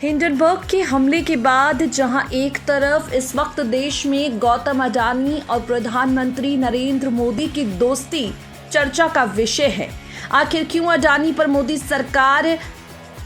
Hindenburg के हमले के बाद जहां एक तरफ इस वक्त देश में गौतम अडानी और प्रधानमंत्री नरेंद्र मोदी की दोस्ती चर्चा का विषय है। आखिर क्यों अडानी पर मोदी सरकार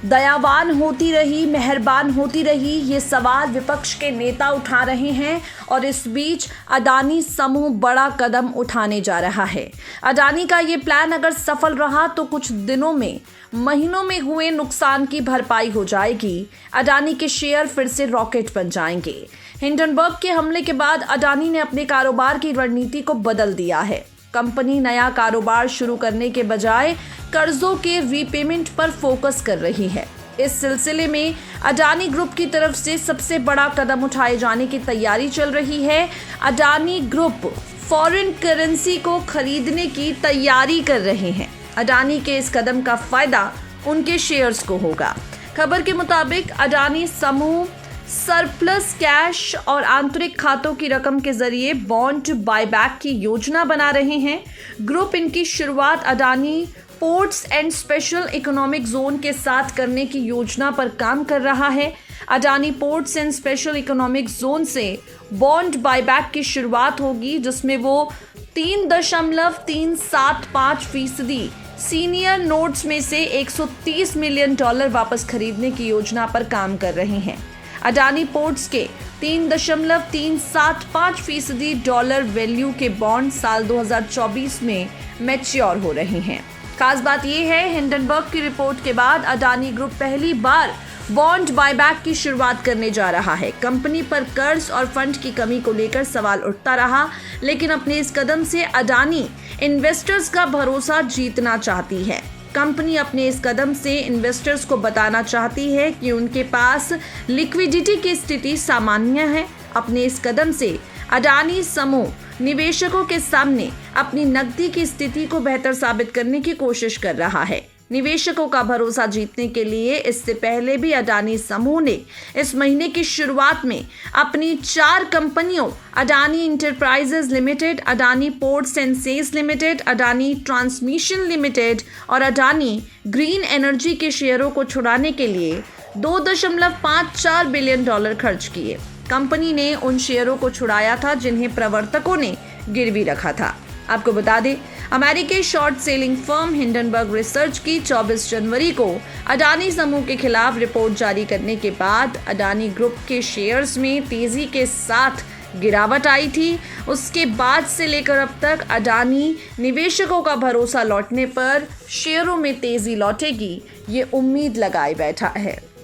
दयावान होती रही, मेहरबान होती रही, ये सवाल विपक्ष के नेता उठा रहे हैं और इस बीच अडानी समूह बड़ा कदम उठाने जा रहा है। अडानी का ये प्लान अगर सफल रहा तो कुछ दिनों में, महीनों में हुए नुकसान की भरपाई हो जाएगी। अडानी के शेयर फिर से रॉकेट बन जाएंगे। हिंडनबर्ग के हमले के बाद अडानी ने अपने कारोबार की रणनीति को बदल दिया है। कंपनी नया कारोबार शुरू करने के बजाय कर्जों के रीपेमेंट पर फोकस कर रही है। इस सिलसिले में अडानी ग्रुप की तरफ से सबसे बड़ा कदम उठाए जाने की तैयारी चल रही है। अडानी ग्रुप फॉरेन करेंसी को खरीदने की तैयारी कर रहे हैं। अडानी के इस कदम का फायदा उनके शेयर्स को होगा। खबर के मुताबिक अडानी समूह सरप्लस कैश और आंतरिक खातों की रकम के जरिए बॉन्ड बायबैक की योजना बना रहे हैं। ग्रुप इनकी शुरुआत Adani ports and special economic zone के साथ करने की योजना पर काम कर रहा है। Adani ports and special economic zone से बॉन्ड बायबैक की शुरुआत होगी, जिसमें वो 3.375% सीनियर नोट्स में से $130 मिलियन वापस खरीदने की योजना पर काम कर रहे हैं। अडानी पोर्ट्स के 3.375% डॉलर वैल्यू के बॉन्ड साल 2024 में मैच्योर हो रहे हैं। खास बात यह है, हिंडनबर्ग की रिपोर्ट के बाद अडानी ग्रुप पहली बार बॉन्ड बायबैक की शुरुआत करने जा रहा है। कंपनी पर कर्ज और फंड की कमी को लेकर सवाल उठता रहा, लेकिन अपने इस कदम से अडानी इन्वेस्टर्स का भरोसा जीतना चाहती है। कंपनी अपने इस कदम से इन्वेस्टर्स को बताना चाहती है कि उनके पास लिक्विडिटी की स्थिति सामान्य है। अपने इस कदम से अडानी समूह निवेशकों के सामने अपनी नकदी की स्थिति को बेहतर साबित करने की कोशिश कर रहा है। निवेशकों का भरोसा जीतने के लिए इससे पहले भी अडानी समूह ने इस महीने की शुरुआत में अपनी 4 कंपनियों Adani enterprises limited, Adani ports and sales limited, Adani transmission limited और अडानी ग्रीन एनर्जी के शेयरों को छुड़ाने के लिए $2.54 बिलियन खर्च किए। कंपनी ने उन शेयरों को छुड़ाया था जिन्हें प्रवर्तकों ने गिरवी रखा था। आपको बता दें, अमेरिकी short selling firm Hindenburg research की 24 जनवरी को अडानी समूह के खिलाफ रिपोर्ट जारी करने के बाद अडानी ग्रुप के शेयर्स में तेजी के साथ गिरावट आई थी। उसके बाद से लेकर अब तक अडानी निवेशकों का भरोसा लौटने पर शेयरों में तेजी लौटेगी, ये उम्मीद लगाए बैठा है।